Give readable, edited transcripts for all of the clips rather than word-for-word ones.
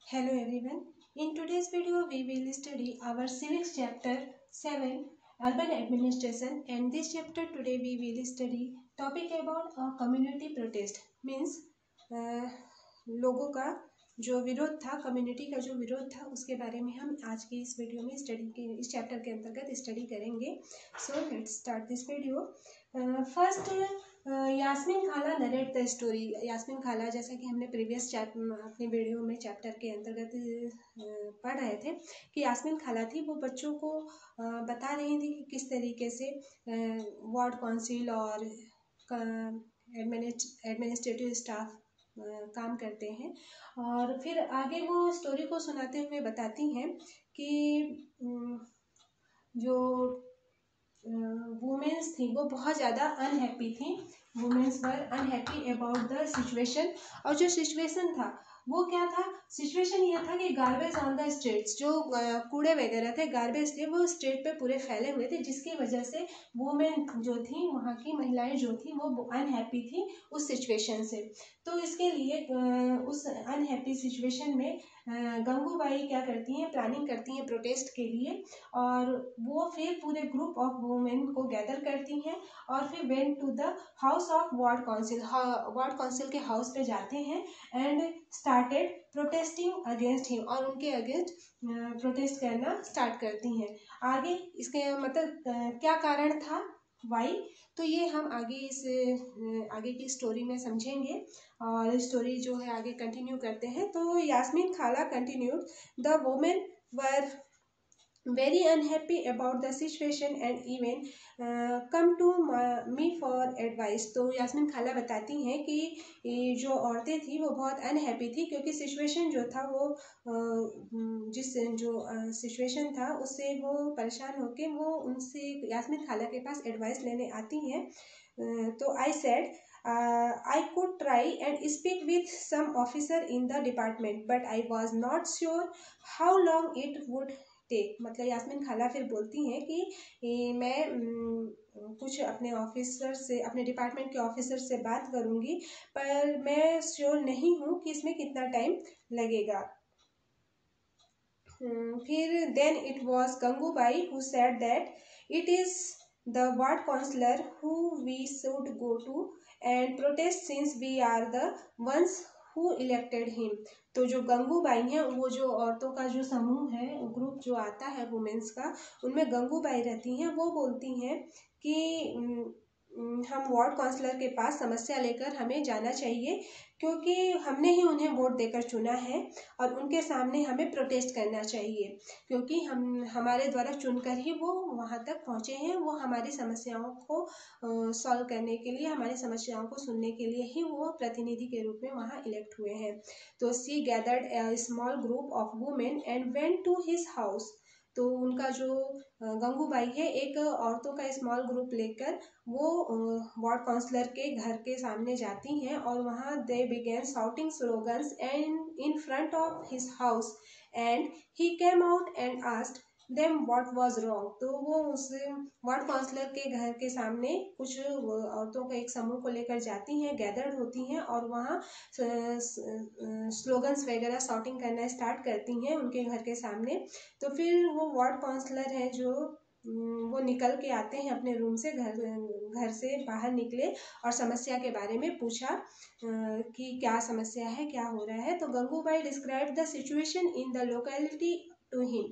Hello everyone. In today's video, we will study our civics chapter 7, urban administration, and this chapter today we will study topic about a community protest. Means लोगों का जो विरोध था, community का जो विरोध था, उसके बारे में हम आज की इस वीडियो में इस चैप्टर के अंतर्गत स्टडी करेंगे. So let's start this video. First Yasmeen khala narrate the story. Yasmin खाला, जैसा कि हमने प्रीवियस अपनी वीडियो में चैप्टर के अंतर्गत पढ़ रहे थे कि यास्मीन खाला थी, वो बच्चों को बता रही थी कि किस तरीके से वार्ड काउंसिल और एडमिनिस्ट्रेटिव स्टाफ काम करते हैं. और फिर आगे वो स्टोरी को सुनाते हुए बताती हैं कि जो वुमेन्स थी वो बहुत ज़्यादा अनहैप्पी थी. Women's were unhappy about the situation. और जो सिचुएशन था वो क्या था? सिचुएशन ये था कि गार्बेज ऑन द स्ट्रीट्स, जो कूड़े वगैरह थे, गार्बेज थे, वो स्ट्रीट पे पूरे फैले हुए थे, जिसकी वजह से वुमेन जो थी, वहाँ की महिलाएं जो थी, वो अनहैप्पी थी उस सिचुएशन से. तो इसके लिए उस अनहैप्पी सिचुएशन में गंगूबाई क्या करती हैं, प्लानिंग करती हैं प्रोटेस्ट के लिए. और वो फिर पूरे ग्रुप ऑफ वुमेन को गैदर करती हैं और फिर went to the house of ward council. Ward council के हाउस पे जाते हैं and started protesting against him, और उनके अगेंस्ट प्रोटेस्ट करना स्टार्ट करती हैं. आगे इसके मतलब क्या कारण था, वाई, तो ये हम आगे की स्टोरी में समझेंगे. और स्टोरी जो है आगे कंटिन्यू करते हैं. तो यास्मीन खाला continued, the women were very unhappy about the situation and even come to me for advice. तो यास्मीन खाला बताती हैं कि जो औरतें थी वो बहुत अनहैप्पी थी, क्योंकि सिचुएशन जो था वो जिस जो सिचुएशन था उससे वो परेशान होके वो उनसे यास्मीन खाला के पास एडवाइस लेने आती हैं. तो I said I could try and speak with some officer in the department, but I was not sure how long it would take. मतलब यास्मीन खाला फिर बोलती हैं कि मैं कुछ अपने ऑफिसर से, अपने डिपार्टमेंट के ऑफिसर से बात करूँगी, पर मैं श्योर नहीं हूँ कि इसमें कितना टाइम लगेगा. फिर then it was Gangubai who said that it is the ward councillor who we should go to and protest since we are the ones who elected him. तो जो गंगूबाई हैं, वो जो औरतों का जो समूह है, ग्रुप जो आता है वुमेन्स का, उनमें गंगूबाई रहती हैं. वो बोलती हैं कि हम वार्ड काउंसलर के पास समस्या लेकर हमें जाना चाहिए, क्योंकि हमने ही उन्हें वोट देकर चुना है और उनके सामने हमें प्रोटेस्ट करना चाहिए, क्योंकि हमारे द्वारा चुनकर ही वो वहाँ तक पहुँचे हैं. वो हमारी समस्याओं को सॉल्व करने के लिए, हमारी समस्याओं को सुनने के लिए ही वो प्रतिनिधि के रूप में वहाँ इलेक्ट हुए हैं. तो she gathered a small group of women and went to his house. तो उनका जो गंगूबाई है, एक औरतों का स्मॉल ग्रुप लेकर वो वार्ड काउंसलर के घर के सामने जाती हैं और वहाँ they began shouting slogans and in front of his house and he came out and asked them what was wrong. तो वो उस वार्ड काउंसलर के घर के सामने कुछ औरतों का एक समूह को लेकर जाती हैं, गैदर्ड होती हैं और वहाँ स्लोगन्स वगैरह शाउटिंग करना स्टार्ट करती हैं उनके घर के सामने. तो फिर वो वार्ड काउंसलर हैं जो वो निकल के आते हैं अपने रूम से, घर से बाहर निकले और समस्या के बारे में पूछा कि क्या समस्या है, क्या हो रहा है. तो Gangubai describe the situation in the locality to him.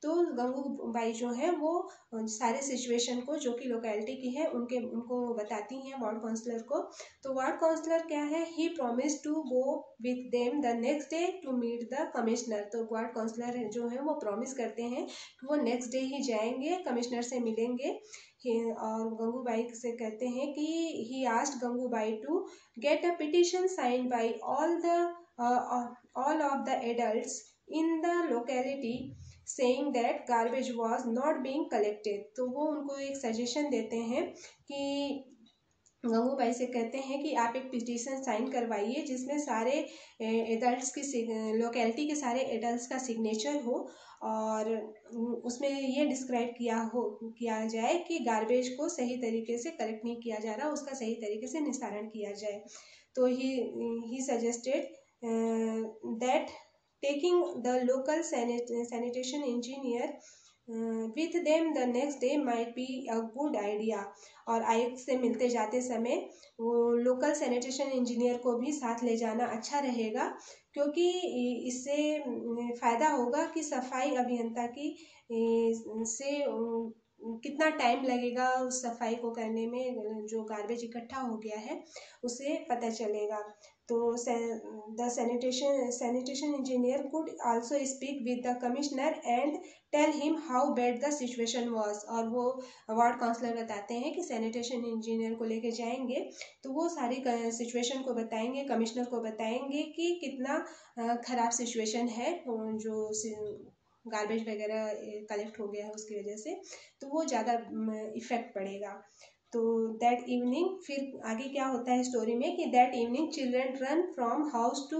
तो गंगूबाई जो है वो सारे सिचुएशन को, जो कि लोकेलिटी की है, उनको बताती हैं वार्ड काउंसलर को. तो वार्ड काउंसलर क्या है, he promise to go with them the next day to meet the commissioner. तो वार्ड काउंसलर जो है वो प्रॉमिस करते हैं कि वो नेक्स्ट डे ही जाएंगे, कमिश्नर से मिलेंगे. और गंगूबाई से कहते हैं कि he asked Gangubai to get a petition signed by all of the adults in the locality saying that garbage was not being collected. तो वो उनको एक सजेशन देते हैं कि गंगूबाई से कहते हैं कि आप एक पिटीशन साइन करवाइए जिसमें सारे एडल्ट्स की, लोकेलिटी के सारे एडल्ट्स का सिग्नेचर हो और उसमें ये डिस्क्राइब किया जाए कि गार्बेज को सही तरीके से कलेक्ट नहीं किया जा रहा, उसका सही तरीके से निस्तारण किया जाए. तो he suggested that taking the local sanitation engineer with them the next day might be a good idea। और आयुक्त से मिलते जाते समय वो लोकल सैनिटेशन इंजीनियर को भी साथ ले जाना अच्छा रहेगा, क्योंकि इससे फ़ायदा होगा कि सफाई अभियंता की से कितना टाइम लगेगा उस सफाई को करने में, जो गार्बेज इकट्ठा हो गया है उसे पता चलेगा। तो the sanitation engineer could also speak with the commissioner and tell him how bad the situation was. और वो वार्ड काउंसलर बताते हैं कि सैनिटेशन इंजीनियर को लेके जाएंगे तो वो सारी सिचुएशन को बताएंगे, कमिश्नर को बताएंगे कि कितना ख़राब सिचुएशन है, जो गार्बेज वगैरह कलेक्ट हो गया है उसकी वजह से, तो वो ज़्यादा इफ़ेक्ट पड़ेगा। तो दैट इवनिंग, फिर आगे क्या होता है स्टोरी में कि that evening children ran from house to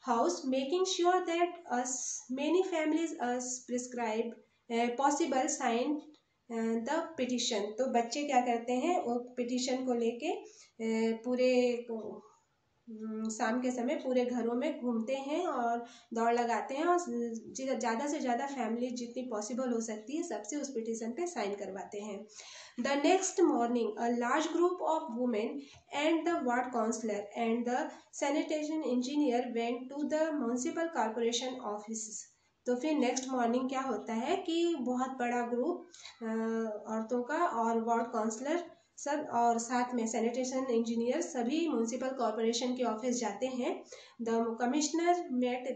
house making sure that as many families as prescribe possible sign the petition. तो बच्चे क्या करते हैं, वो पिटिशन को लेके पूरे शाम के समय पूरे घरों में घूमते हैं और दौड़ लगाते हैं और ज़्यादा से ज़्यादा फैमिली जितनी पॉसिबल हो सकती है सबसे उस पिटिशन पे साइन करवाते हैं। The next morning a large group of women and the ward councillor and the sanitation engineer went to the municipal corporation office. तो फिर नेक्स्ट मॉर्निंग क्या होता है कि बहुत बड़ा ग्रुप औरतों का और वार्ड काउंसलर सब और साथ में सैनिटेशन इंजीनियर सभी म्यूनिसिपल कॉरपोरेशन के ऑफिस जाते हैं। The commissioner met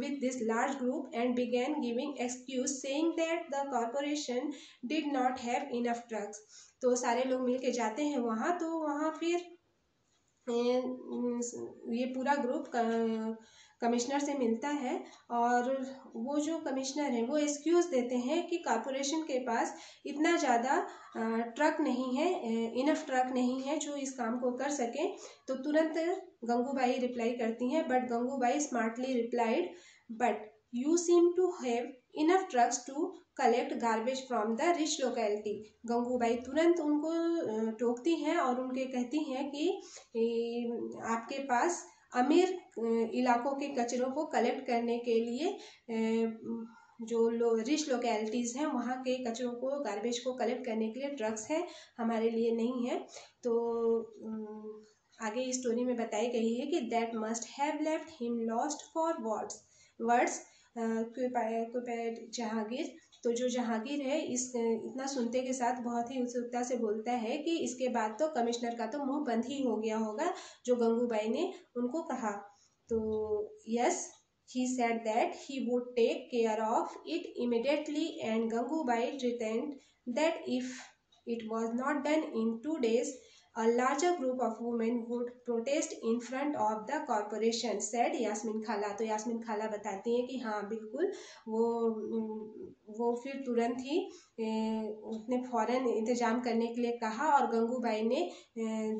with this large group and began giving excuse saying that the corporation did not have enough trucks। तो सारे लोग मिल के जाते हैं वहाँ, तो वहाँ फिर ये पूरा ग्रुप कमिश्नर से मिलता है और वो जो कमिश्नर है वो एक्सक्यूज़ देते हैं कि कॉरपोरेशन के पास इतना ज़्यादा ट्रक नहीं है, इनफ ट्रक नहीं है जो इस काम को कर सकें। तो तुरंत गंगूबाई रिप्लाई करती हैं, but Gangubai smartly replied but you seem to have enough trucks to collect garbage from the rich locality. Gangubai तुरंत उनको टोकती हैं और उनके कहती हैं कि आपके पास अमीर इलाकों के कचरों को कलेक्ट करने के लिए जो रिच लोकेलिटीज़ हैं वहाँ के कचरों को, गार्बेज को कलेक्ट करने के लिए ट्रक्स हैं, हमारे लिए नहीं है। तो आगे स्टोरी में बताई गई है कि that must have left him lost for words Jahangir. तो जो जहांगीर है इतना सुनते के साथ बहुत ही उत्सुकता से बोलता है कि इसके बाद तो कमिश्नर का तो मुंह बंद ही हो गया होगा जो गंगूबाई ने उनको कहा। तो yes, he said that he would take care of it immediately, and Gangubai returned that if it was not done in 2 days a larger group of women would protest in front of the corporation, said Yasmeen khala. तो यास्मीन खाला बताती हैं कि हाँ बिल्कुल वो फिर तुरंत ही उसने फ़ौरन इंतज़ाम करने के लिए कहा और गंगूबाई ने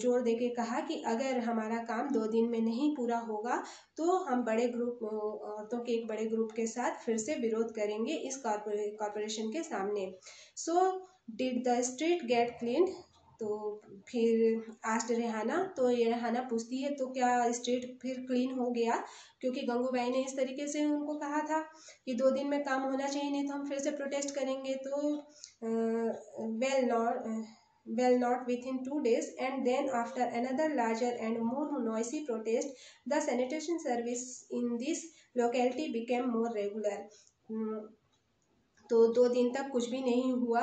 जोर दे के कहा कि अगर हमारा काम 2 दिन में नहीं पूरा होगा तो हम बड़े ग्रुप औरतों के एक बड़े ग्रुप के साथ फिर से विरोध करेंगे इस कॉरपोरेशन के सामने। So did the street gate clean. तो फिर आस्ट रेहाना, तो ये रेहाना पूछती है तो क्या स्ट्रीट फिर क्लीन हो गया, क्योंकि गंगूबाई ने इस तरीके से उनको कहा था कि 2 दिन में काम होना चाहिए, नहीं तो हम फिर से प्रोटेस्ट करेंगे। तो well not within 2 days, and then after another larger and more noisy protest the sanitation service in this locality became more regular। तो 2 दिन तक कुछ भी नहीं हुआ,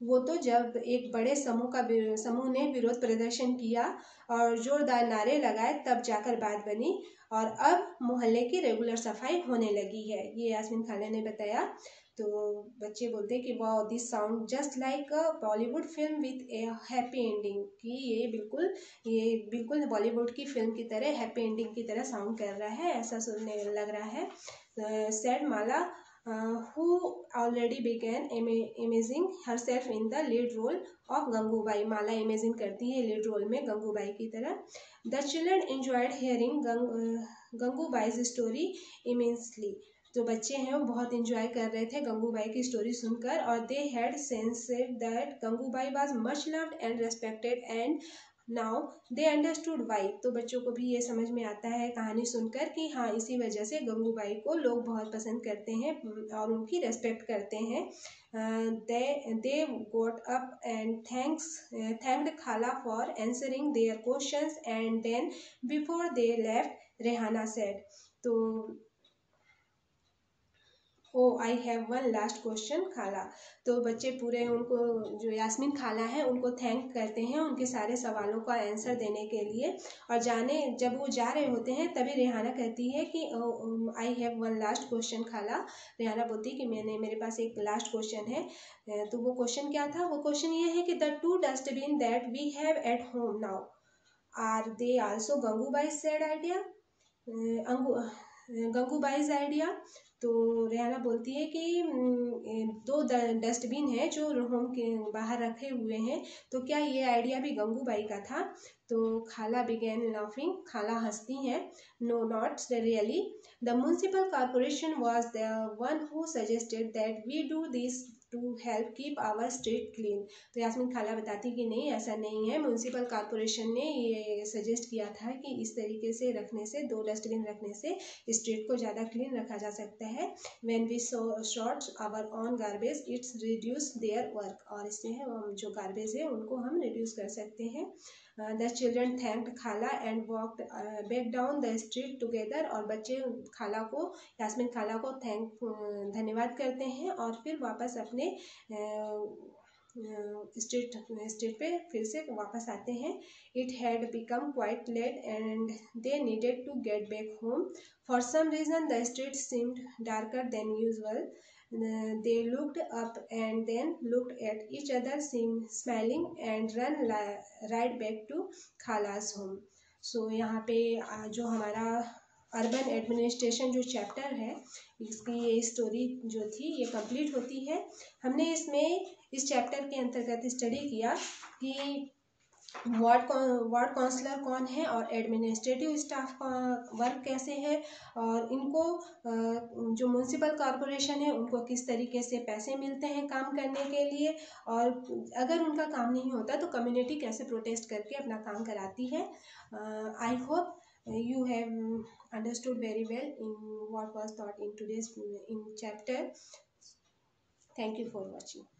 वो तो जब एक बड़े समूह ने विरोध प्रदर्शन किया और जोरदार नारे लगाए तब जाकर बात बनी और अब मोहल्ले की रेगुलर सफाई होने लगी है, ये यास्मीन खाला ने बताया। तो बच्चे बोलते हैं कि wow this sound just like a Bollywood film with A happy ending, कि ये बिल्कुल बॉलीवुड की फिल्म की तरह हैप्पी एंडिंग की तरह साउंड कर रहा है, ऐसा सुनने लग रहा है। Sad Mala who already began imaging herself in the lead role of Gangubai. Mala imagine करती है लीड रोल में गंगूबाई की तरह। The children enjoyed hearing गंगूबाई's story immensely। जो बच्चे हैं वो बहुत इंजॉय कर रहे थे गंगूबाई की स्टोरी सुनकर और they had sensed that Gangubai was much loved and respected and now they understood why, तो बच्चों को भी ये समझ में आता है कहानी सुनकर कि हाँ इसी वजह से गंगूबाई को लोग बहुत पसंद करते हैं और उनकी रेस्पेक्ट करते हैं। They got up and thanked खाला for answering their questions and then before they left Rehana said, तो oh I have one last question खाला, तो बच्चे पूरे उनको जो यास्मीन खाला है उनको थैंक करते हैं उनके सारे सवालों का आंसर देने के लिए। और जब वो जा रहे होते हैं तभी रेहाना कहती है कि आई हैव वन लास्ट क्वेश्चन खाला, रेहाना बोलती है कि मेरे पास एक लास्ट क्वेश्चन है। तो वो क्वेश्चन क्या था, वो क्वेश्चन ये है कि the 2 dustbin that we have at home now are they also Gangubai said idea, Gangubai's idea. तो रेहाना बोलती है कि 2 डस्टबिन है जो होम के बाहर रखे हुए हैं, तो क्या ये आइडिया भी गंगूबाई का था। तो खाला बिगेन लाफिंग, खाला हंसती हैं। No not really, the municipal corporation was the one who suggested that we do this to help keep our street clean, तो यास्मीन खाला बताती कि नहीं ऐसा नहीं है, म्यूनसिपल कॉर्पोरेशन ने ये सजेस्ट किया था कि इस तरीके से रखने से 2 डस्टबिन रखने से स्ट्रीट को ज़्यादा क्लीन रखा जा सकता है। When we sort our own garbage it's reduce their work, और इससे जो गार्बेज है उनको हम रिड्यूस कर सकते हैं। द चिल्ड्रन थैंक्ड खाला and walked back down the street together, और बच्चे खाला को यास्मीन खाला को धन्यवाद करते हैं और फिर वापस अपने स्ट्रीट पे फिर से वापस आते हैं। It had become quite late and they needed to get back home, for some reason the street seemed darker than usual, they looked up and then looked at each other smiling and ran right back to khala's home। so यहाँ पे जो हमारा urban administration जो chapter है इसकी ये story जो थी ये कंप्लीट होती है। हमने इसमें इस चैप्टर के अंतर्गत स्टडी किया कि वार्ड काउंसलर कौन है और एडमिनिस्ट्रेटिव स्टाफ का वर्क कैसे है, और इनको जो म्यूनसिपल कॉरपोरेशन है उनको किस तरीके से पैसे मिलते हैं काम करने के लिए, और अगर उनका काम नहीं होता तो कम्युनिटी कैसे प्रोटेस्ट करके अपना काम कराती है। I hope you have understood very well in what was taught in today's in chapter. Thank you for watching.